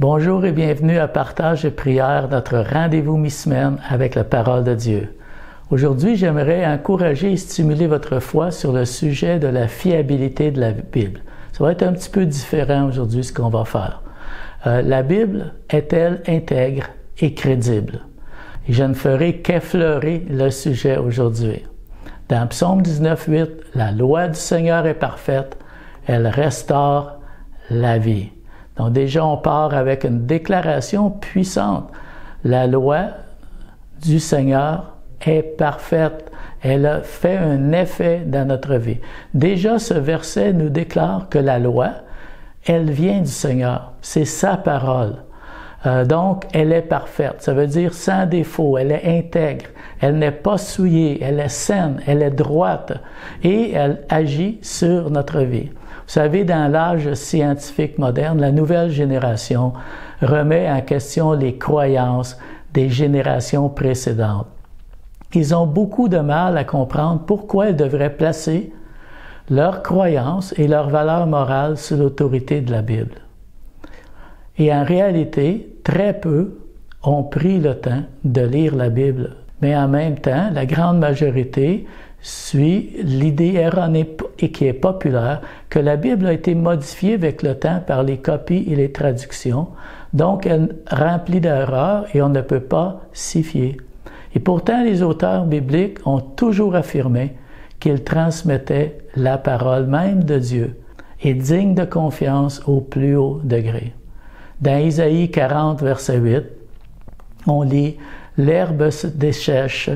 Bonjour et bienvenue à Partage et Prière, notre rendez-vous mi-semaine avec la parole de Dieu. Aujourd'hui, j'aimerais encourager et stimuler votre foi sur le sujet de la fiabilité de la Bible. Ça va être un petit peu différent aujourd'hui ce qu'on va faire. La Bible est-elle intègre et crédible? Et je ne ferai qu'effleurer le sujet aujourd'hui. Dans Psaume 19:8, la loi du Seigneur est parfaite, elle restaure la vie. Donc déjà, on part avec une déclaration puissante. La loi du Seigneur est parfaite. Elle a fait un effet dans notre vie. Déjà, ce verset nous déclare que la loi, elle vient du Seigneur. C'est sa parole. Donc, elle est parfaite. Ça veut dire sans défaut. Elle est intègre. Elle n'est pas souillée. Elle est saine. Elle est droite. Et elle agit sur notre vie. Vous savez, dans l'âge scientifique moderne, la nouvelle génération remet en question les croyances des générations précédentes. Ils ont beaucoup de mal à comprendre pourquoi ils devraient placer leurs croyances et leurs valeurs morales sous l'autorité de la Bible. Et en réalité, très peu ont pris le temps de lire la Bible. Mais en même temps, la grande majorité suit l'idée erronée et qui est populaire que la Bible a été modifiée avec le temps par les copies et les traductions, donc elle remplit d'erreurs et on ne peut pas s'y fier. Et pourtant, les auteurs bibliques ont toujours affirmé qu'ils transmettaient la parole même de Dieu et digne de confiance au plus haut degré. Dans Isaïe 40, verset 8, on lit « L'herbe se dessèche,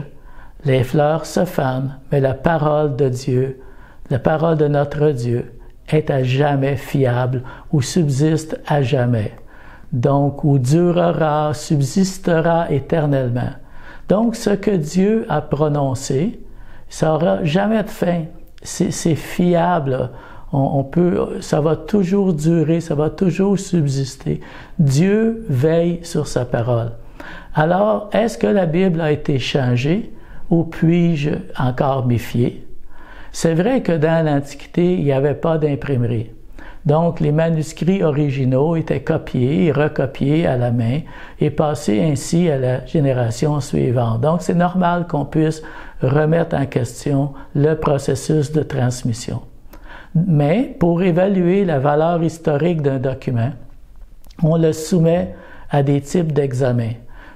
les fleurs se fanent, mais la parole de Dieu, la parole de notre Dieu, est à jamais fiable ou subsiste à jamais. Donc, ou durera, subsistera éternellement. » Donc, ce que Dieu a prononcé, ça n'aura jamais de fin. C'est fiable. Ça va toujours durer, ça va toujours subsister. Dieu veille sur sa parole. Alors, est-ce que la Bible a été changée ou puis-je encore m'y fier? C'est vrai que dans l'Antiquité, il n'y avait pas d'imprimerie. Donc, les manuscrits originaux étaient copiés et recopiés à la main et passés ainsi à la génération suivante. Donc, c'est normal qu'on puisse remettre en question le processus de transmission. Mais, pour évaluer la valeur historique d'un document, on le soumet à des types d'examens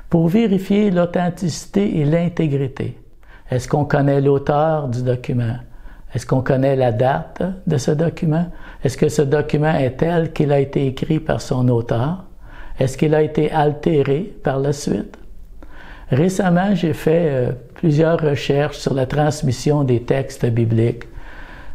pour vérifier l'authenticité et l'intégrité. Est-ce qu'on connaît l'auteur du document? Est-ce qu'on connaît la date de ce document? Est-ce que ce document est tel qu'il a été écrit par son auteur? Est-ce qu'il a été altéré par la suite? Récemment, j'ai fait plusieurs recherches sur la transmission des textes bibliques,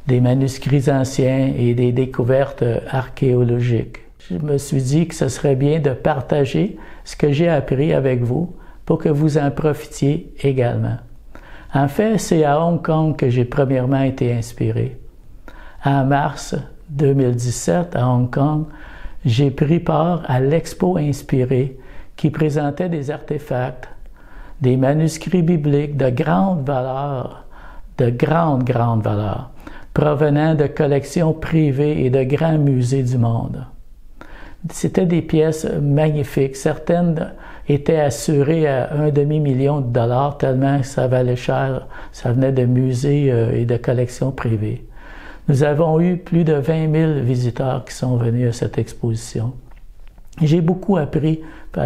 des manuscrits anciens et des découvertes archéologiques. Je me suis dit que ce serait bien de partager ce que j'ai appris avec vous pour que vous en profitiez également. En fait, c'est à Hong Kong que j'ai premièrement été inspiré. En mars 2017, à Hong Kong, j'ai pris part à l'Expo Inspiré qui présentait des artefacts, des manuscrits bibliques de grande valeur, provenant de collections privées et de grands musées du monde. C'était des pièces magnifiques. Certaines étaient assurées à $1,5 million tellement ça valait cher. Ça venait de musées et de collections privées. Nous avons eu plus de 20 000 visiteurs qui sont venus à cette exposition. J'ai beaucoup appris.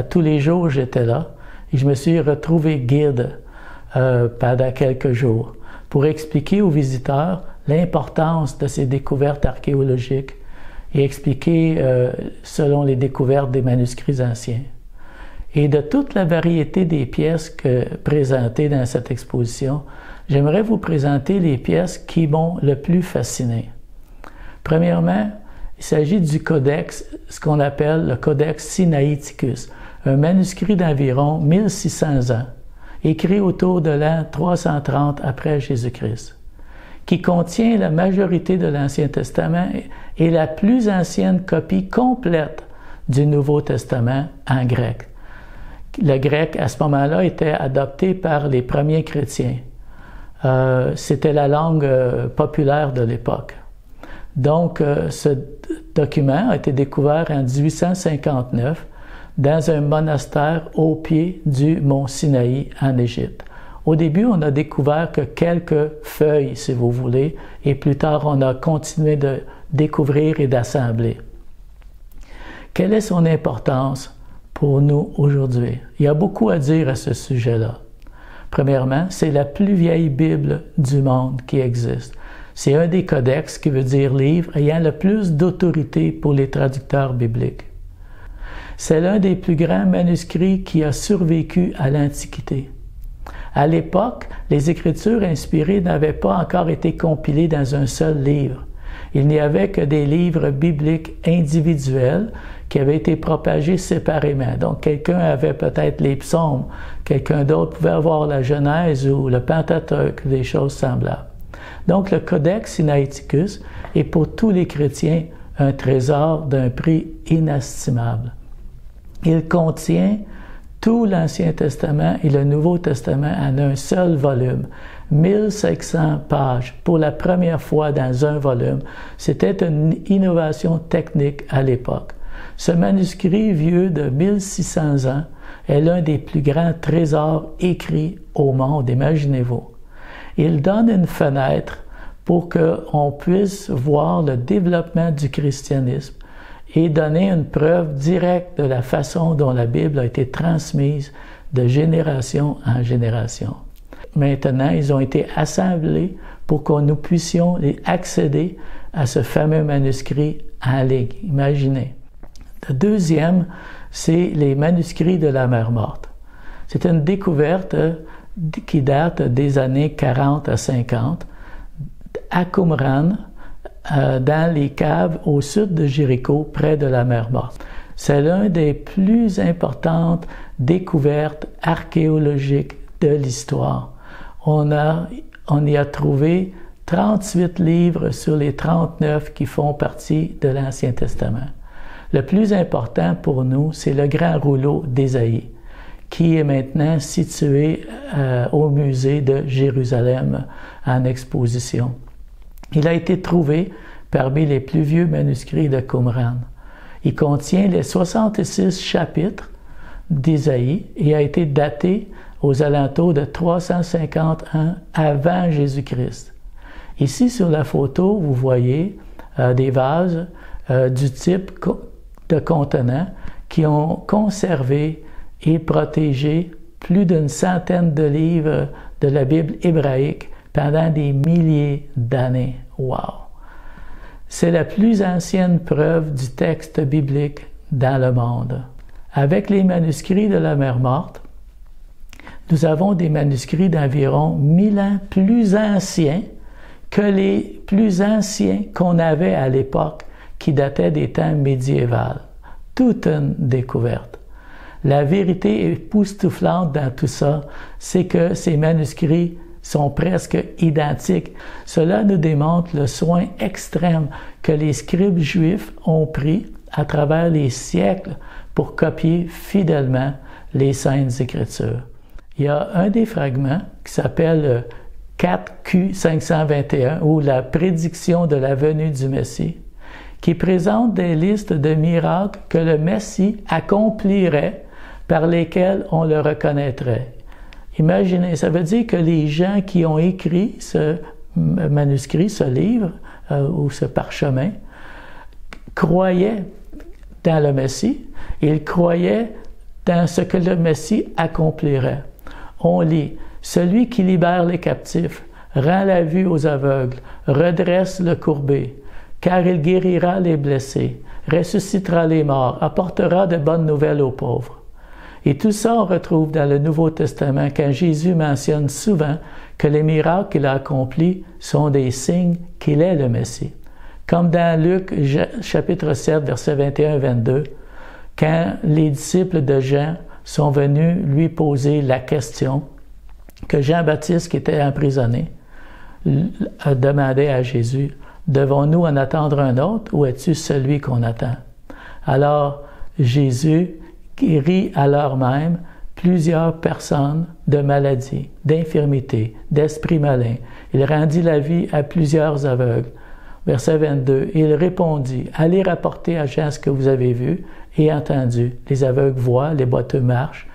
Tous les jours, j'étais là et je me suis retrouvé guide pendant quelques jours pour expliquer aux visiteurs l'importance de ces découvertes archéologiques et expliquer selon les découvertes des manuscrits anciens. Et de toute la variété des pièces présentées dans cette exposition, j'aimerais vous présenter les pièces qui m'ont le plus fasciné. Premièrement, il s'agit du codex, ce qu'on appelle le codex Sinaiticus, un manuscrit d'environ 1600 ans, écrit autour de l'an 330 après Jésus-Christ, qui contient la majorité de l'Ancien Testament et la plus ancienne copie complète du Nouveau Testament en grec. Le grec, à ce moment-là, était adopté par les premiers chrétiens. C'était la langue populaire de l'époque. Donc, ce document a été découvert en 1859 dans un monastère au pied du mont Sinaï en Égypte. Au début, on a découvert que quelques feuilles, si vous voulez, et plus tard, on a continué de découvrir et d'assembler. Quelle est son importance pour nous aujourd'hui? Il y a beaucoup à dire à ce sujet-là. Premièrement, c'est la plus vieille Bible du monde qui existe. C'est un des codex, qui veut dire livre, ayant le plus d'autorité pour les traducteurs bibliques. C'est l'un des plus grands manuscrits qui a survécu à l'Antiquité. À l'époque, les Écritures inspirées n'avaient pas encore été compilées dans un seul livre. Il n'y avait que des livres bibliques individuels qui avaient été propagés séparément. Donc, quelqu'un avait peut-être les psaumes, quelqu'un d'autre pouvait avoir la Genèse ou le Pentateuque, des choses semblables. Donc, le Codex Sinaiticus est pour tous les chrétiens un trésor d'un prix inestimable. Il contient tout l'Ancien Testament et le Nouveau Testament en un seul volume, 1500 pages, pour la première fois dans un volume. C'était une innovation technique à l'époque. Ce manuscrit vieux de 1600 ans est l'un des plus grands trésors écrits au monde, imaginez-vous. Il donne une fenêtre pour qu'on puisse voir le développement du christianisme et donner une preuve directe de la façon dont la Bible a été transmise de génération en génération. Maintenant, ils ont été assemblés pour que nous puissions accéder à ce fameux manuscrit en ligne. Imaginez. Le deuxième, c'est les manuscrits de la mer Morte. C'est une découverte qui date des années 40 à 50 à Qumran, dans les caves au sud de Jéricho, près de la mer Morte. C'est l'une des plus importantes découvertes archéologiques de l'histoire. On y a trouvé 38 livres sur les 39 qui font partie de l'Ancien Testament. Le plus important pour nous, c'est le grand rouleau d'Ésaïe, qui est maintenant situé au musée de Jérusalem en exposition. Il a été trouvé parmi les plus vieux manuscrits de Qumran. Il contient les 66 chapitres d'Ésaïe et a été daté aux alentours de 350 ans avant Jésus-Christ. Ici, sur la photo, vous voyez des vases du type de contenants qui ont conservé et protégé plus d'une centaine de livres de la Bible hébraïque pendant des milliers d'années. Wow! C'est la plus ancienne preuve du texte biblique dans le monde. Avec les manuscrits de la mer Morte, nous avons des manuscrits d'environ 1000 ans plus anciens que les plus anciens qu'on avait à l'époque, qui dataient des temps médiévaux. Toute une découverte. La vérité époustouflante dans tout ça, c'est que ces manuscrits sont presque identiques. Cela nous démontre le soin extrême que les scribes juifs ont pris à travers les siècles pour copier fidèlement les Saintes Écritures. Il y a un des fragments qui s'appelle 4Q521, ou la prédiction de la venue du Messie, qui présente des listes de miracles que le Messie accomplirait par lesquels on le reconnaîtrait. Imaginez, ça veut dire que les gens qui ont écrit ce manuscrit, ce livre ou ce parchemin, croyaient dans le Messie, ils croyaient dans ce que le Messie accomplirait. On lit « Celui qui libère les captifs, rend la vue aux aveugles, redresse le courbé, car il guérira les blessés, ressuscitera les morts, apportera de bonnes nouvelles aux pauvres. » Et tout ça, on retrouve dans le Nouveau Testament quand Jésus mentionne souvent que les miracles qu'il a accomplis sont des signes qu'il est le Messie. Comme dans Luc chapitre 7, versets 21-22, quand les disciples de Jean sont venus lui poser la question que Jean-Baptiste, qui était emprisonné, a demandé à Jésus, « Devons-nous en attendre un autre ou es-tu celui qu'on attend? » Alors Jésus guérit à l'heure même plusieurs personnes de maladies, d'infirmités, d'esprits malins. Il rendit la vie à plusieurs aveugles. Verset 22, « Il répondit, « Allez rapporter à Jean ce que vous avez vu et entendu. Les aveugles voient, les boiteux marchent,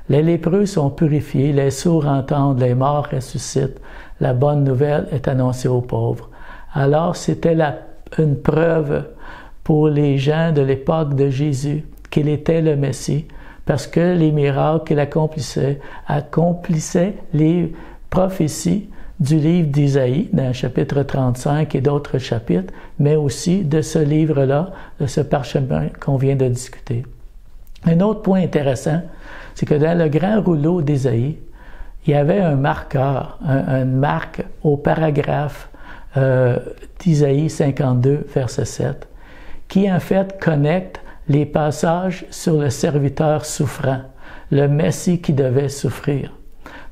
les lépreux sont purifiés, les sourds entendent, les morts ressuscitent. La bonne nouvelle est annoncée aux pauvres. » Alors, c'était une preuve pour les gens de l'époque de Jésus qu'il était le Messie, parce que les miracles qu'il accomplissaient les prophéties du livre d'Isaïe, dans le chapitre 35 et d'autres chapitres, mais aussi de ce livre-là, de ce parchemin qu'on vient de discuter. Un autre point intéressant, c'est que dans le grand rouleau d'Isaïe, il y avait un marqueur, une marque au paragraphe d'Isaïe 52, verset 7, qui en fait connecte les passages sur le serviteur souffrant, le Messie qui devait souffrir.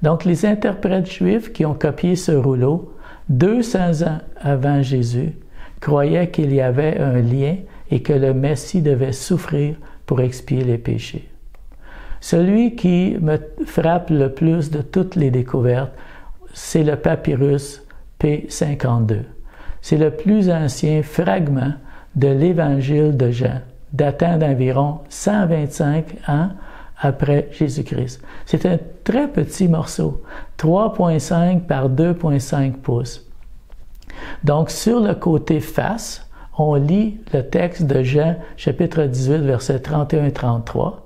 Donc, les interprètes juifs qui ont copié ce rouleau, 200 ans avant Jésus, croyaient qu'il y avait un lien et que le Messie devait souffrir pour expier les péchés. Celui qui me frappe le plus de toutes les découvertes, c'est le papyrus P52. C'est le plus ancien fragment de l'Évangile de Jean, datant d'environ 125 ans après Jésus-Christ. C'est un très petit morceau, 3,5 par 2,5 pouces. Donc, sur le côté face, on lit le texte de Jean, chapitre 18, versets 31 et 33.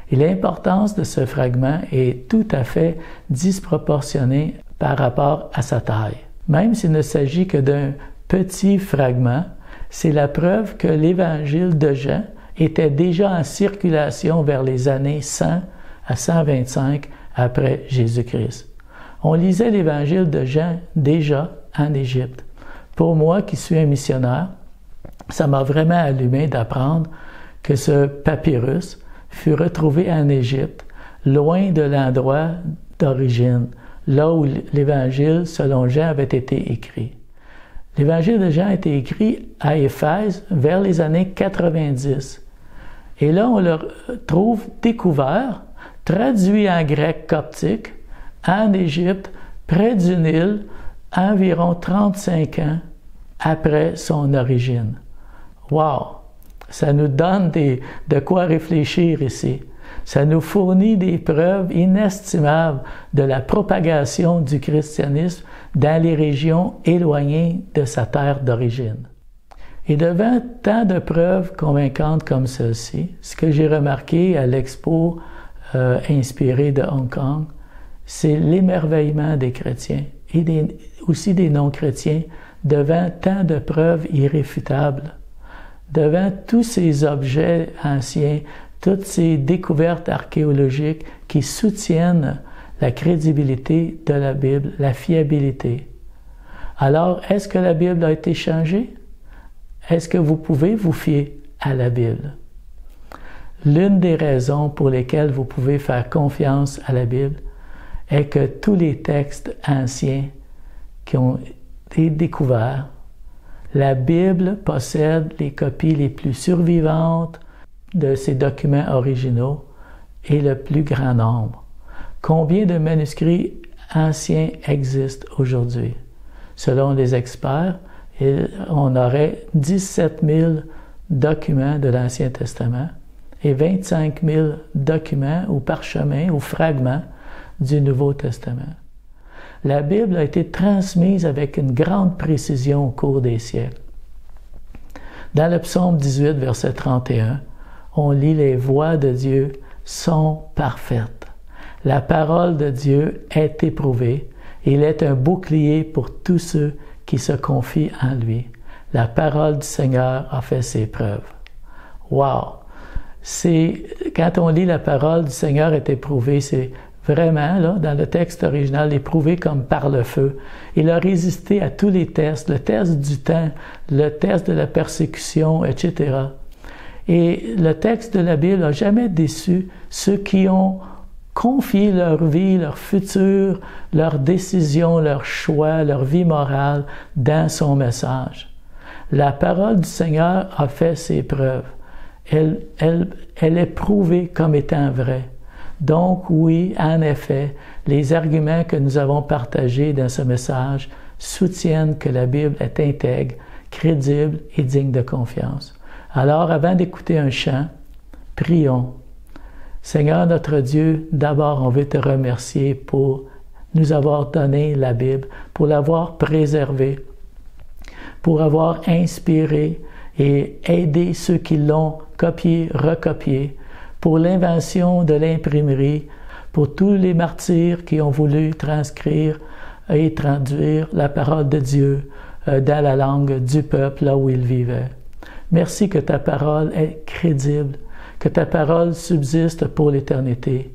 Et l'importance de ce fragment est tout à fait disproportionnée par rapport à sa taille. Même s'il ne s'agit que d'un petit fragment, c'est la preuve que l'Évangile de Jean était déjà en circulation vers les années 100 à 125 après Jésus-Christ. On lisait l'Évangile de Jean déjà en Égypte. Pour moi, qui suis un missionnaire, ça m'a vraiment allumé d'apprendre que ce papyrus fut retrouvé en Égypte, loin de l'endroit d'origine, là où l'Évangile, selon Jean, avait été écrit. L'Évangile de Jean a été écrit à Éphèse vers les années 90. Et là, on le trouve découvert, traduit en grec coptique, en Égypte, près du Nil, environ 35 ans après son origine. Wow! Ça nous donne de quoi réfléchir ici. Ça nous fournit des preuves inestimables de la propagation du christianisme dans les régions éloignées de sa terre d'origine. Et devant tant de preuves convaincantes comme celle-ci, ce que j'ai remarqué à l'expo inspiré de Hong Kong, c'est l'émerveillement des chrétiens et aussi des non-chrétiens devant tant de preuves irréfutables, devant tous ces objets anciens, toutes ces découvertes archéologiques qui soutiennent la crédibilité de la Bible, la fiabilité. Alors, est-ce que la Bible a été changée? Est-ce que vous pouvez vous fier à la Bible? L'une des raisons pour lesquelles vous pouvez faire confiance à la Bible est que tous les textes anciens qui ont été découverts, la Bible possède les copies les plus survivantes de ces documents originaux et le plus grand nombre. Combien de manuscrits anciens existent aujourd'hui? Selon les experts, on aurait 17 000 documents de l'Ancien Testament et 25 000 documents ou parchemins ou fragments du Nouveau Testament. La Bible a été transmise avec une grande précision au cours des siècles. Dans le psaume 18, verset 31, on lit « Les voies de Dieu sont parfaites. La parole de Dieu est éprouvée. Il est un bouclier pour tous ceux qui se confient en lui. La parole du Seigneur a fait ses preuves. » Wow! Quand on lit « La parole du Seigneur est éprouvée », c'est vraiment, là, dans le texte original, éprouvé comme par le feu. Il a résisté à tous les tests, le test du temps, le test de la persécution, etc. Et le texte de la Bible n'a jamais déçu ceux qui ont confié leur vie, leur futur, leurs décisions, leurs choix, leur vie morale dans son message. La parole du Seigneur a fait ses preuves. Elle est prouvée comme étant vraie. Donc oui, en effet, les arguments que nous avons partagés dans ce message soutiennent que la Bible est intègre, crédible et digne de confiance. Alors, avant d'écouter un chant, prions. Seigneur notre Dieu, d'abord on veut te remercier pour nous avoir donné la Bible, pour l'avoir préservée, pour avoir inspiré et aidé ceux qui l'ont copié, recopié, pour l'invention de l'imprimerie, pour tous les martyrs qui ont voulu transcrire et traduire la parole de Dieu dans la langue du peuple là où ils vivaient. Merci que ta parole est crédible, que ta parole subsiste pour l'éternité.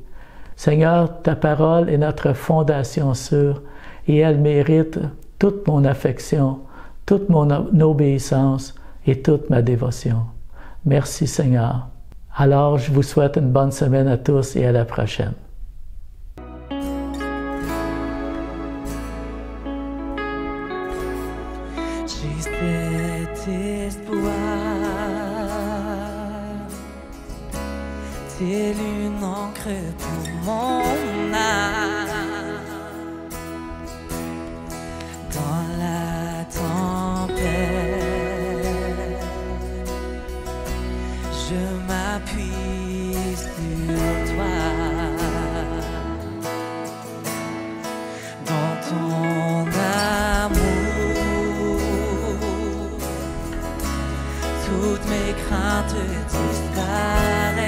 Seigneur, ta parole est notre fondation sûre et elle mérite toute mon affection, toute mon obéissance et toute ma dévotion. Merci Seigneur. Alors, je vous souhaite une bonne semaine à tous et à la prochaine. J'ai cet espoir, tel une encre pour mon âme. Dans la tempête, je m'appuie sur toi. Dans ton amour, toutes mes craintes disparaissent.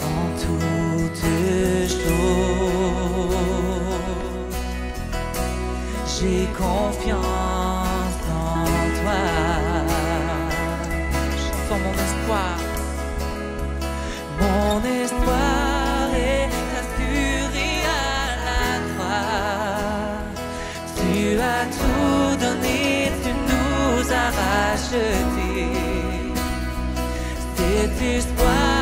En toutes choses, j'ai confiance en toi. Je sens mon espoir. Mon espoir est assuré à la croix. Tu as tout donné, tu nous as rachetés. Cet espoir